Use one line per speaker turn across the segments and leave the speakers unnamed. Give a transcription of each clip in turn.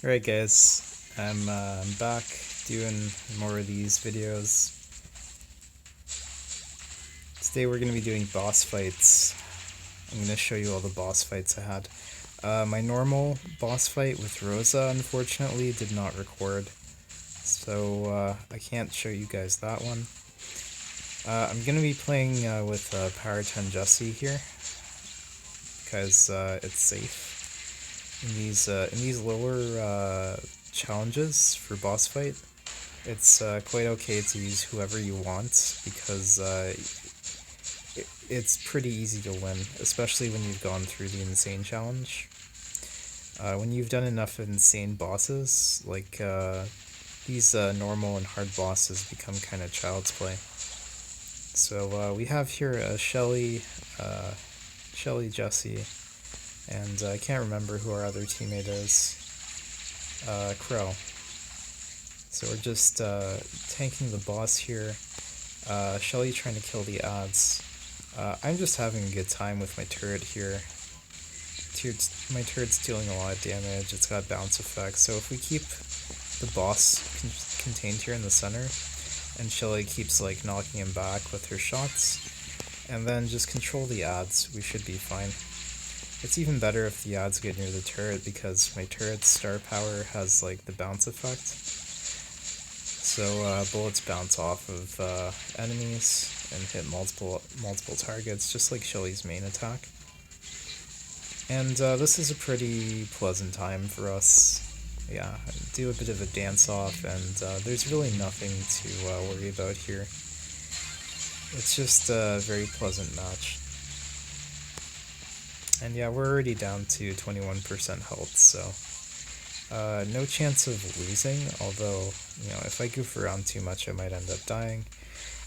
Alright guys, I'm back doing more of these videos. Today we're going to be doing boss fights. I'm going to show you all the boss fights I had. My normal boss fight with Rosa unfortunately did not record, so I can't show you guys that one. I'm going to be playing with Power 10 Jesse here, because it's safe. In these lower challenges for boss fight, it's quite okay to use whoever you want because it's pretty easy to win, especially when you've gone through the insane challenge. When you've done enough insane bosses, like these normal and hard bosses become kind of child's play. So we have here Shelly, Jesse, and I can't remember who our other teammate is. Crow. So we're just tanking the boss here. Shelly trying to kill the odds. I'm just having a good time with my turret here. My turret's dealing a lot of damage. It's got bounce effects. So if we keep the boss contained here in the center, and Shelly keeps like knocking him back with her shots, and then just control the odds, we should be fine. It's even better if the odds get near the turret because my turret's star power has like the bounce effect. So bullets bounce off of enemies and hit multiple targets, just like Shelly's main attack. And this is a pretty pleasant time for us. Yeah, do a bit of a dance off, and there's really nothing to worry about here. It's just a very pleasant match. And yeah, we're already down to 21% health, so no chance of losing, although, you know, if I goof around too much I might end up dying.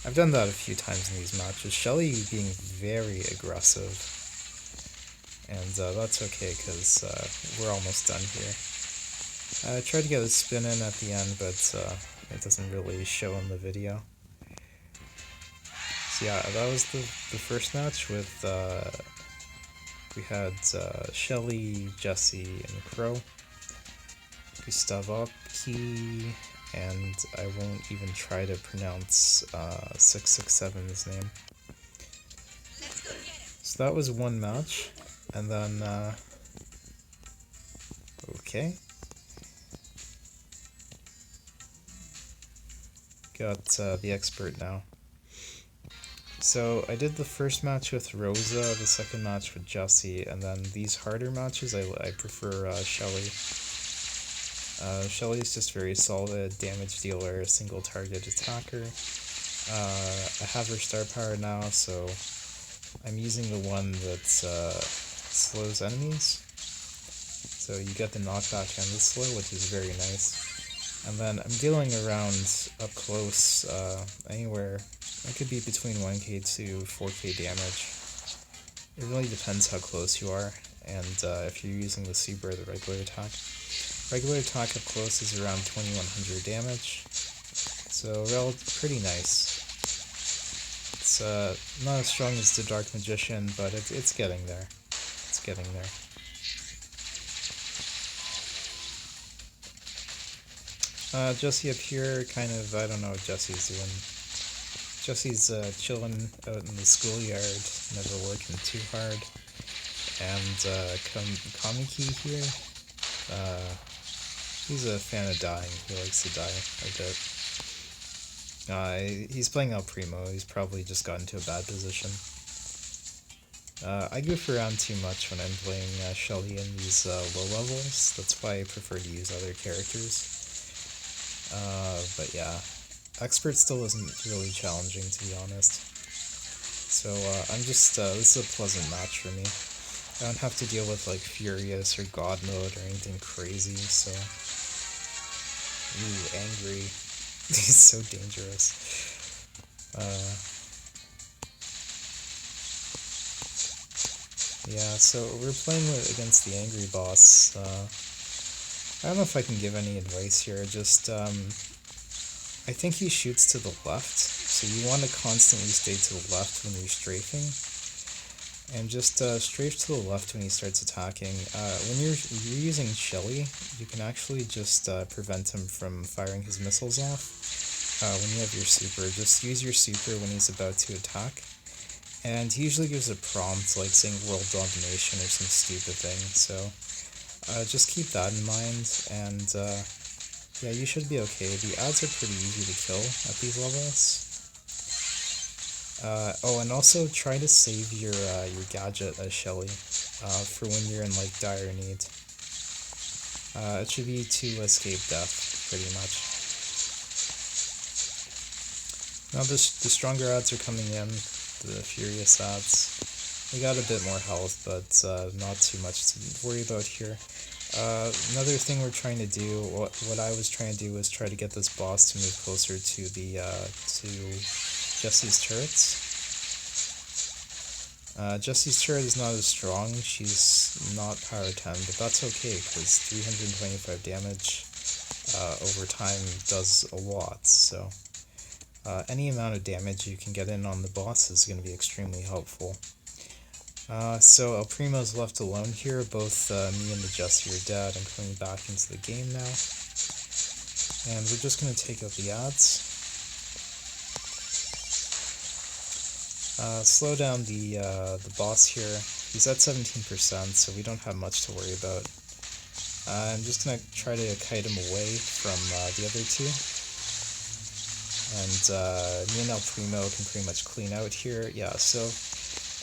I've done that a few times in these matches. Shelly being very aggressive, and that's okay because we're almost done here. I tried to get a spin in at the end, but it doesn't really show in the video. So yeah, that was the first match with, we had Shelly, Jesse, and Crow. Gustavovki, and I won't even try to pronounce 667's name. So that was one match, and then, okay. Got the expert now. So I did the first match with Rosa, the second match with Jesse, and then these harder matches I prefer Shelly. Shelly is just very solid damage dealer, single target attacker. I have her star power now, so I'm using the one that slows enemies. So you get the knockback and the slow, which is very nice. And then I'm dealing around up close, anywhere. It could be between 1k to 4k damage. It really depends how close you are, and if you're using the Saber or the regular attack. Regular attack up close is around 2100 damage, so pretty nice. It's not as strong as the Dark Magician, but it's getting there. It's getting there. Jesse up here, kind of, I don't know what Jesse's doing. Jesse's chilling out in the schoolyard, never working too hard. And Kamiki here, he's a fan of dying. He likes to die a bit. He's playing El Primo. He's probably just gotten to a bad position. I goof around too much when I'm playing Shelly in these low levels. That's why I prefer to use other characters. But yeah, Expert still isn't really challenging, to be honest. So I'm just, this is a pleasant match for me. I don't have to deal with like Furious or God Mode or anything crazy, so... Ooh, angry. He's so dangerous. Yeah, so we're playing against the angry boss. I don't know if I can give any advice here, just, I think he shoots to the left, so you want to constantly stay to the left when you're strafing. And just strafe to the left when he starts attacking. When you're using Shelly, you can actually just prevent him from firing his missiles off. When you have your super, just use your super when he's about to attack. And he usually gives a prompt like saying world domination or some stupid thing, so just keep that in mind, and yeah, you should be okay. The ads are pretty easy to kill at these levels. Oh, and also try to save your gadget as Shelly for when you're in like dire need. It should be to escape death, pretty much. Now the stronger ads are coming in, the furious ads. We got a bit more health, but not too much to worry about here. Another thing we're trying to do, what I was trying to do was try to get this boss to move closer to the to Jessie's turrets. Jessie's turret is not as strong, she's not power 10, but that's okay, because 325 damage over time does a lot, so any amount of damage you can get in on the boss is going to be extremely helpful. So El Primo's left alone here, both me and the Jessie are dead. I'm coming back into the game now. And we're just going to take out the ads. Slow down the boss here. He's at 17%, so we don't have much to worry about. I'm just going to try to kite him away from the other two. And me and El Primo can pretty much clean out here. Yeah, so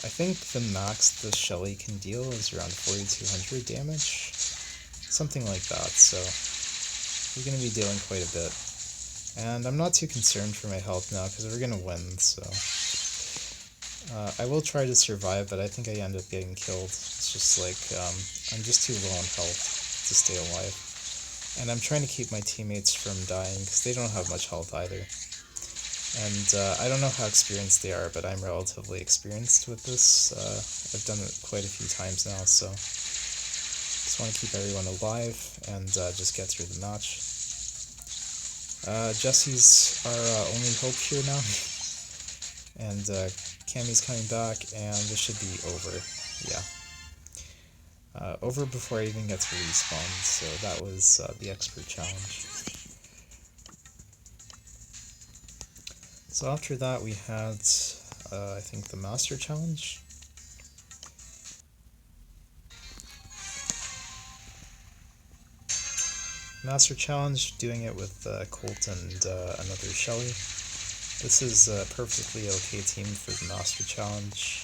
I think the max the Shelly can deal is around 4200 damage. Something like that, so we're going to be dealing quite a bit. And I'm not too concerned for my health now, because we're going to win, so... I will try to survive, but I think I end up getting killed. It's just like, I'm just too low on health to stay alive. And I'm trying to keep my teammates from dying, because they don't have much health either. And I don't know how experienced they are, but I'm relatively experienced with this. I've done it quite a few times now, so just want to keep everyone alive and just get through the match. Jessie's our only hope here now, and Cammy's coming back, and this should be over. Yeah. Over before I even get to respawn, so that was the expert challenge. So after that we had, I think, the Master Challenge. Master Challenge, doing it with Colt and another Shelly. This is a perfectly okay team for the Master Challenge.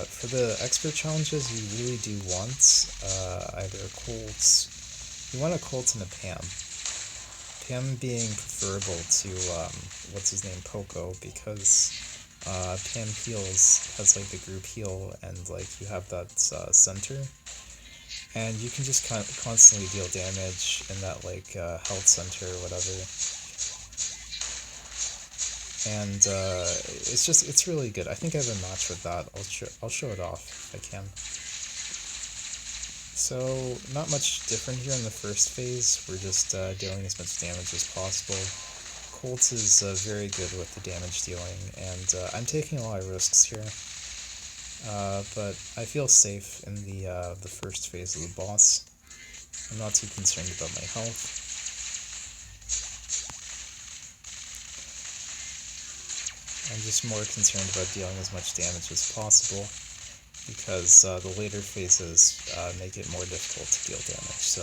For the Expert Challenges, you really do want either a Colt, you want a Colt and a Pam. Pam being preferable to, what's his name, Poco, because Pam heals, has like the group heal, and like you have that center, and you can just constantly deal damage in that like health center or whatever. And it's really good. I think I have a match with that. I'll show it off if I can. So, not much different here in the first phase. We're just dealing as much damage as possible. Colt is very good with the damage dealing, and I'm taking a lot of risks here. But I feel safe in the first phase of the boss. I'm not too concerned about my health. I'm just more concerned about dealing as much damage as possible, because the later phases make it more difficult to deal damage, so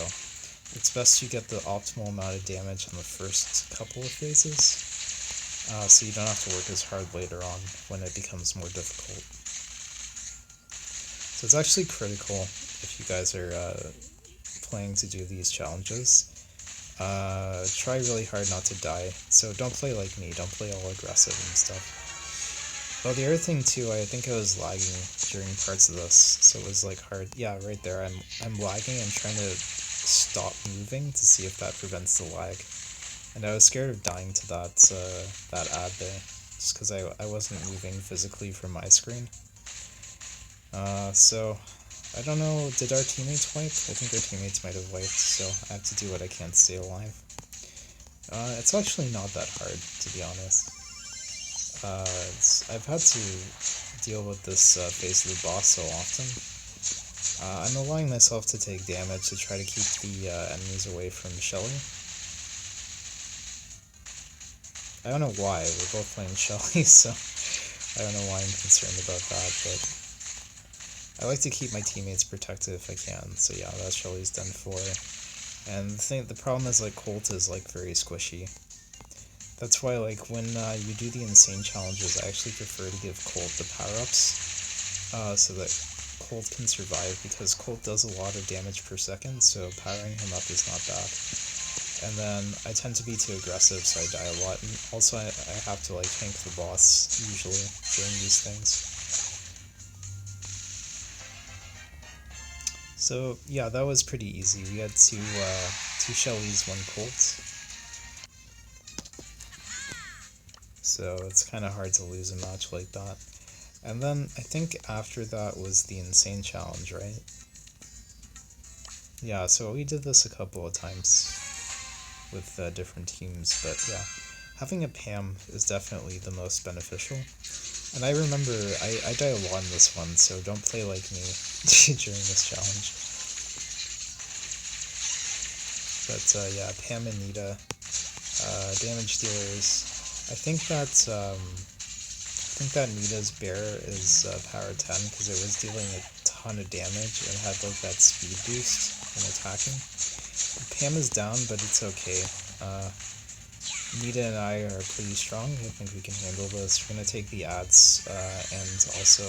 it's best you get the optimal amount of damage on the first couple of phases, so you don't have to work as hard later on when it becomes more difficult. So it's actually critical, if you guys are planning to do these challenges, try really hard not to die. So don't play like me, don't play all aggressive and stuff. Oh, the other thing too, I think I was lagging during parts of this, so it was like hard. Yeah, right there, I'm lagging. I'm trying to stop moving to see if that prevents the lag, and I was scared of dying to that that ad there, just because I wasn't moving physically from my screen. So I don't know. Did our teammates wipe? I think our teammates might have wiped, so I have to do what I can to stay alive. It's actually not that hard, to be honest. I've had to deal with this phase of the boss so often. I'm allowing myself to take damage to try to keep the enemies away from Shelly. I don't know why, we're both playing Shelly, so I don't know why I'm concerned about that, but I like to keep my teammates protected if I can, so yeah, that Shelly's done for. And the problem is, like, Colt is, like, very squishy. That's why, like, when you do the insane challenges, I actually prefer to give Colt the power-ups, so that Colt can survive, because Colt does a lot of damage per second, so powering him up is not bad. And then I tend to be too aggressive, so I die a lot, and also I have to, like, tank the boss, usually, during these things. So, yeah, that was pretty easy. We had two Shellys, one Colt. So it's kind of hard to lose a match like that. And then I think after that was the insane challenge, right? Yeah, so we did this a couple of times with different teams, but yeah, having a Pam is definitely the most beneficial. And I remember, I die a lot in this one, so don't play like me during this challenge. But yeah, Pam and Nita, damage dealers. I think that Nita's bear is power 10 because it was dealing a ton of damage and had like that speed boost when attacking. Pam is down, but it's okay. Nita and I are pretty strong. I think we can handle this. We're gonna take the ads and also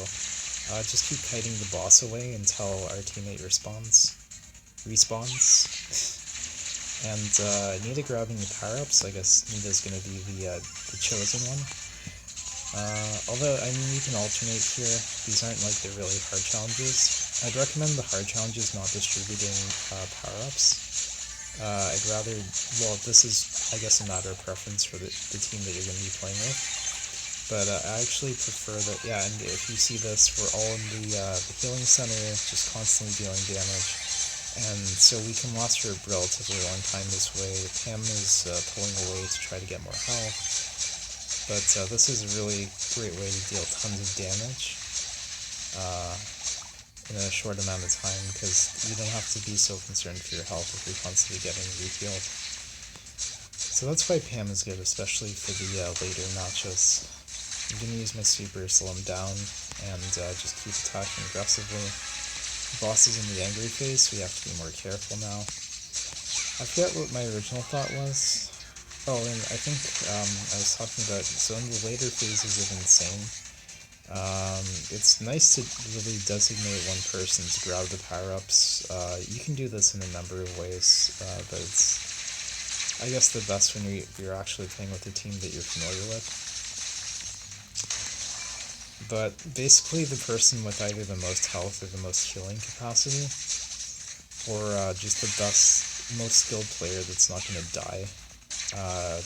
just keep kiting the boss away until our teammate respawns. And Nita grabbing the power-ups. I guess Nita's gonna be the chosen one. Although, I mean, you can alternate here. These aren't like the really hard challenges. I'd recommend the hard challenges not distributing power-ups. I'd rather, well, this is, I guess, a matter of preference for the team that you're going to be playing with. But I actually prefer that, yeah, and if you see this, we're all in the healing center, just constantly dealing damage. And so we can last for a relatively long time this way. Pam is pulling away to try to get more health. But this is a really great way to deal tons of damage in a short amount of time, because you don't have to be so concerned for your health if you're constantly getting re-healed. So that's why Pam is good, especially for the later matches. I'm going to use my super, slow him down, and just keep attacking aggressively. The boss is in the angry phase, so we have to be more careful now. I forget what my original thought was. Oh, and I think I was talking about, so in the later phases of Insane, it's nice to really designate one person to grab the power-ups. You can do this in a number of ways, but it's, I guess, the best when you're actually playing with a team that you're familiar with. But basically the person with either the most health or the most healing capacity, or just the best, most skilled player that's not going to die,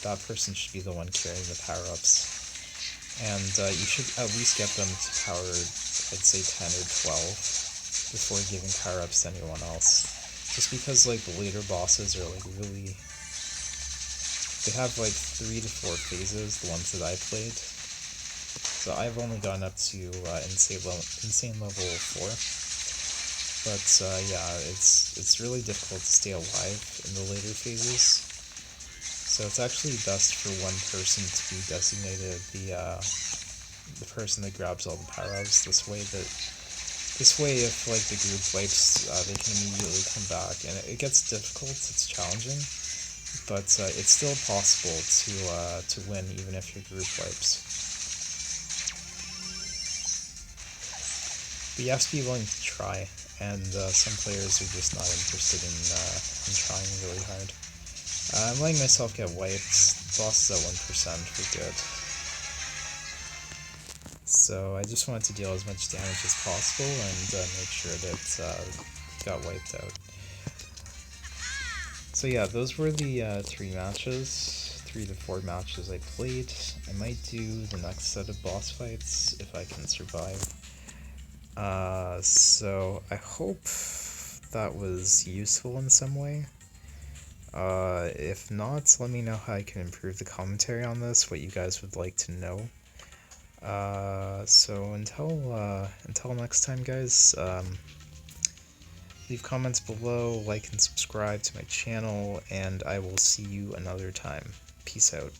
that person should be the one carrying the power-ups. And you should at least get them to power, I'd say 10 or 12 before giving power-ups to anyone else. Just because, like, the later bosses are, like, really... They have, like, 3 to 4 phases, the ones that I played. So I've only gone up to insane level 4. But, yeah, it's really difficult to stay alive in the later phases. So it's actually best for one person to be designated the person that grabs all the power-ups. This way, if like the group wipes, they can immediately come back. And it gets difficult. It's challenging, but it's still possible to win even if your group wipes. But you have to be willing to try, and some players are just not interested in trying really hard. I'm letting myself get wiped. Boss is at 1%, we're good. So I just wanted to deal as much damage as possible and make sure that he got wiped out. So yeah, those were the 3 matches, 3 to 4 matches I played. I might do the next set of boss fights if I can survive. So I hope that was useful in some way. If not, let me know how I can improve the commentary on this, what you guys would like to know. So until next time, guys, leave comments below, like and subscribe to my channel, and I will see you another time. Peace out.